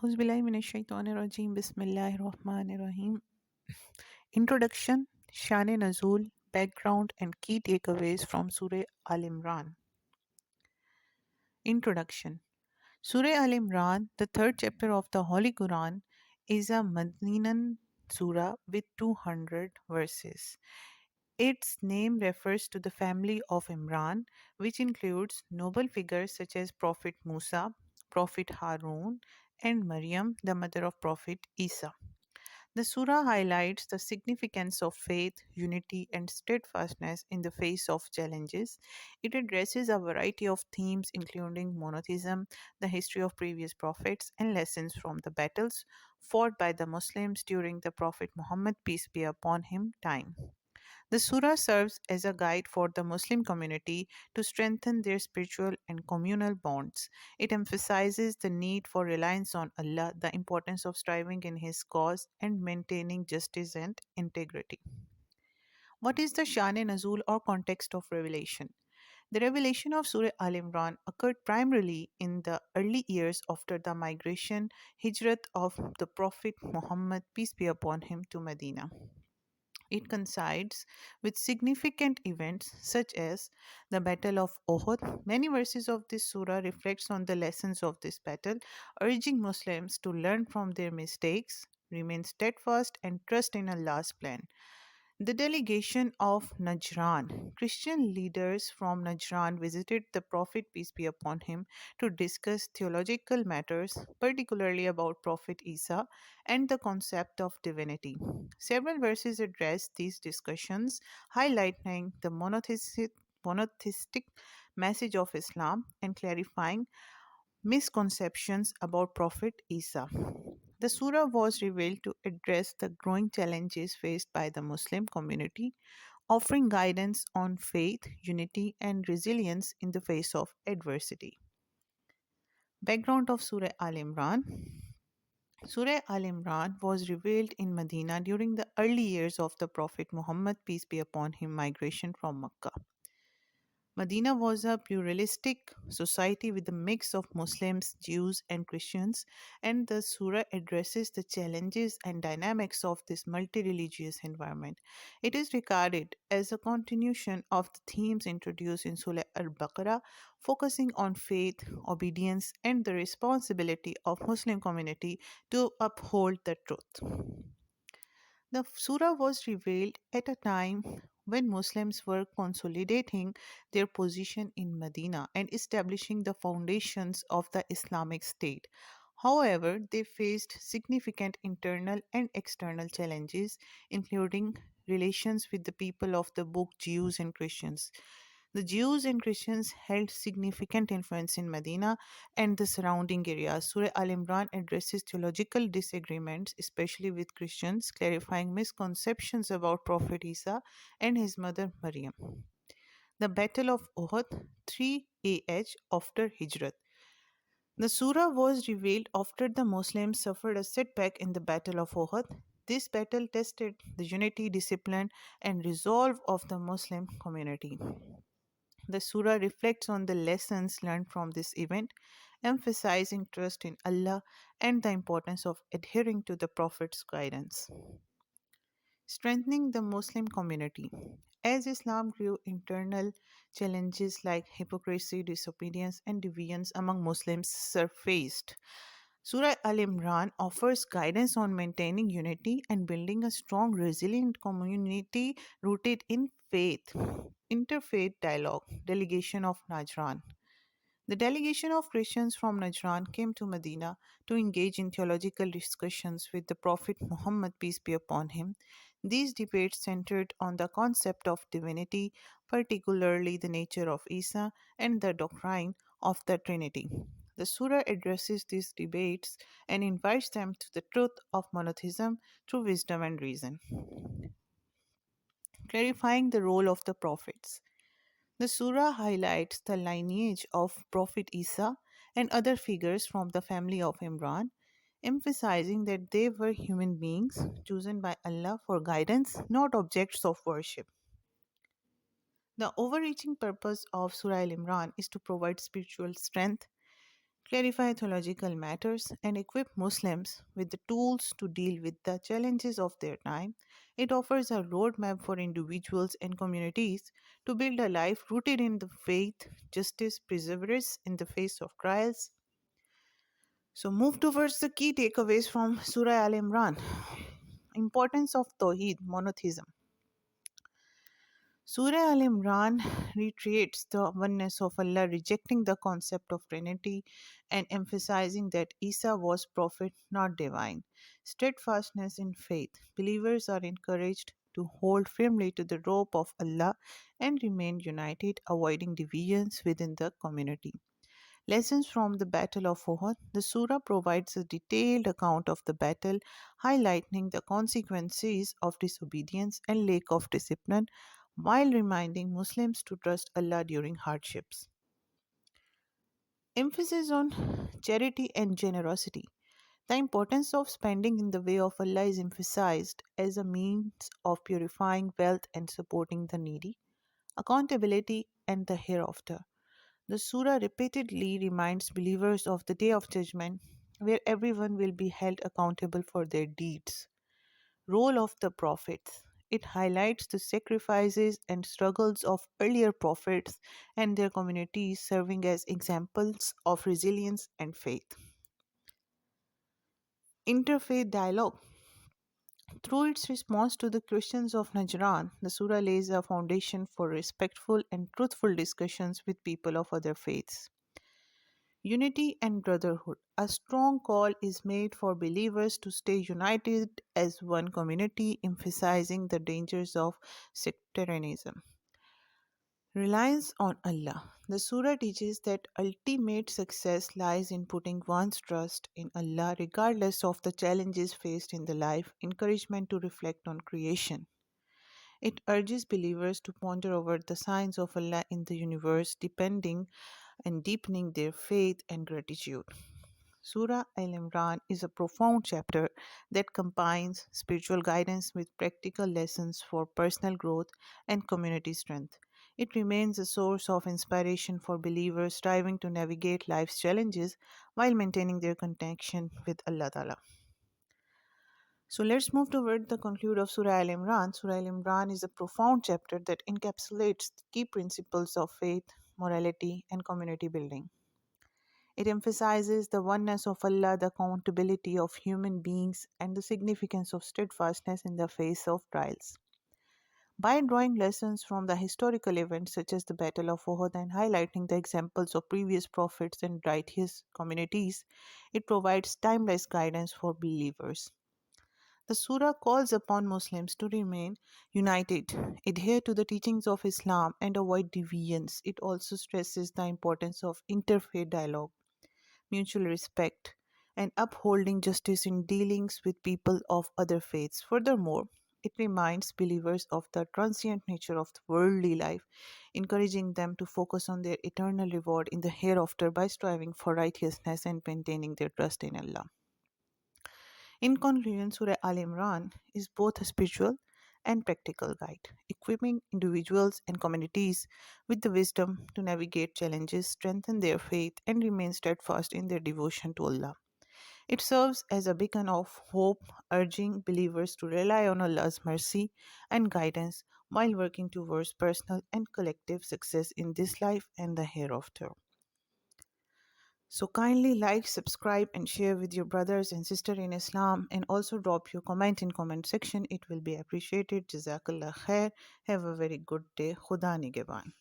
Auzubillahiminash-shaytanir-rajim. Bismillahir-Rahmanir-Rahim. Introduction, Shan Nazool, background and key takeaways from Surah Al Imran. Introduction. Surah Al Imran, the third chapter of the Holy Quran, is a Madinan surah with 200 verses. Its name refers to the family of Imran, which includes noble figures such as Prophet Musa, Prophet Harun, and Maryam, the mother of Prophet Isa. The surah highlights the significance of faith, unity, and steadfastness in the face of challenges. It addresses a variety of themes, including monotheism, the history of previous prophets, and lessons from the battles fought by the Muslims during the Prophet Muhammad, peace be upon him, time. The surah serves as a guide for the Muslim community to strengthen their spiritual and communal bonds. It emphasizes the need for reliance on Allah, the importance of striving in His cause, and maintaining justice and integrity. What is the Shan Nazul or context of revelation? The revelation of Surah Al Imran occurred primarily in the early years after the migration, hijrat of the Prophet Muhammad, peace be upon him, to Medina. It coincides with significant events such as the Battle of Uhud. Many verses of this surah reflects on the lessons of this battle, urging Muslims to learn from their mistakes, remain steadfast, and trust in Allah's plan. The delegation of Najran. Christian leaders from Najran visited the Prophet, peace be upon him, to discuss theological matters, particularly about Prophet Isa and the concept of divinity. Several verses address these discussions, highlighting the monotheistic message of Islam and clarifying misconceptions about Prophet Isa. The surah was revealed to address the growing challenges faced by the Muslim community, offering guidance on faith, unity, and resilience in the face of adversity. Background of Surah Al Imran. Surah Al Imran was revealed in Medina during the early years of the Prophet Muhammad, peace be upon him, migration from Mecca. Medina was a pluralistic society with a mix of Muslims, Jews, and Christians, and the surah addresses the challenges and dynamics of this multi religious environment. It is regarded as a continuation of the themes introduced in Surah Al Baqarah, focusing on faith, obedience, and the responsibility of Muslim community to uphold the truth. The surah was revealed at a time when Muslims were consolidating their position in Medina and establishing the foundations of the Islamic State. However, they faced significant internal and external challenges, including relations with the people of the book, Jews and Christians. The Jews and Christians held significant influence in Medina and the surrounding areas. Surah Al Imran addresses theological disagreements, especially with Christians, clarifying misconceptions about Prophet Isa and his mother Maryam. The Battle of Uhud, 3 after Hijrat. The surah was revealed after the Muslims suffered a setback in the Battle of Uhud. This battle tested the unity, discipline, and resolve of the Muslim community. The surah reflects on the lessons learned from this event, emphasizing trust in Allah and the importance of adhering to the Prophet's guidance. Strengthening the Muslim community. As Islam grew, internal challenges like hypocrisy, disobedience, and deviance among Muslims surfaced. Surah Al Imran offers guidance on maintaining unity and building a strong, resilient community rooted in faith. Interfaith dialogue, delegation of Najran. The delegation of Christians from Najran came to Medina to engage in theological discussions with the Prophet Muhammad, peace be upon him. These debates centered on the concept of divinity, particularly the nature of Isa and the doctrine of the Trinity. The surah addresses these debates and invites them to the truth of monotheism through wisdom and reason. Clarifying the role of the prophets. The surah highlights the lineage of Prophet Isa and other figures from the family of Imran, emphasizing that they were human beings chosen by Allah for guidance, not objects of worship. The overreaching purpose of Surah Al Imran is to provide spiritual strength, clarify theological matters, and equip Muslims with the tools to deal with the challenges of their time. It offers a roadmap for individuals and communities to build a life rooted in the faith, justice, perseverance in the face of trials. So, move towards the key takeaways from Surah Al Imran. Importance of Tawheed, monotheism. Surah Al Imran reiterates the oneness of Allah, rejecting the concept of Trinity and emphasizing that Isa was prophet, not divine. Steadfastness in faith. Believers are encouraged to hold firmly to the rope of Allah and remain united, avoiding divisions within the community. Lessons from the Battle of Uhud. The surah provides a detailed account of the battle, highlighting the consequences of disobedience and lack of discipline, while reminding Muslims to trust Allah during hardships. Emphasis on charity and generosity. The importance of spending in the way of Allah is emphasized as a means of purifying wealth and supporting the needy. Accountability and the hereafter. The surah repeatedly reminds believers of the day of judgment, where everyone will be held accountable for their deeds. Role of the prophets. It highlights the sacrifices and struggles of earlier prophets and their communities, serving as examples of resilience and faith. Interfaith dialogue. Through its response to the questions of Najran, the surah lays a foundation for respectful and truthful discussions with people of other faiths. Unity and brotherhood. A strong call is made for believers to stay united as one community, emphasizing the dangers of sectarianism. Reliance on Allah. The surah teaches that ultimate success lies in putting one's trust in Allah regardless of the challenges faced in the life, encouragement to reflect on creation. It urges believers to ponder over the signs of Allah in the universe, depending and deepening their faith and gratitude. Surah Al Imran is a profound chapter that combines spiritual guidance with practical lessons for personal growth and community strength. It remains a source of inspiration for believers striving to navigate life's challenges while maintaining their connection with Allah Ta'ala. So let's move toward the conclude of Surah Al Imran. Surah Al Imran is a profound chapter that encapsulates the key principles of faith, morality, and community building. It emphasizes the oneness of Allah, the accountability of human beings, and the significance of steadfastness in the face of trials. By drawing lessons from the historical events such as the Battle of Uhud and highlighting the examples of previous prophets and righteous communities, it provides timeless guidance for believers. The surah calls upon Muslims to remain united, adhere to the teachings of Islam, and avoid deviance. It also stresses the importance of interfaith dialogue, mutual respect, and upholding justice in dealings with people of other faiths. Furthermore, it reminds believers of the transient nature of the worldly life, encouraging them to focus on their eternal reward in the hereafter by striving for righteousness and maintaining their trust in Allah. In conclusion, Surah Al Imran is both a spiritual and practical guide, equipping individuals and communities with the wisdom to navigate challenges, strengthen their faith, and remain steadfast in their devotion to Allah. It serves as a beacon of hope, urging believers to rely on Allah's mercy and guidance while working towards personal and collective success in this life and the hereafter. So kindly like, subscribe and share with your brothers and sister in Islam, and also drop your comment in comment section. It will be appreciated. Jazakallah khair. Have a very good day. Khuda nigeban.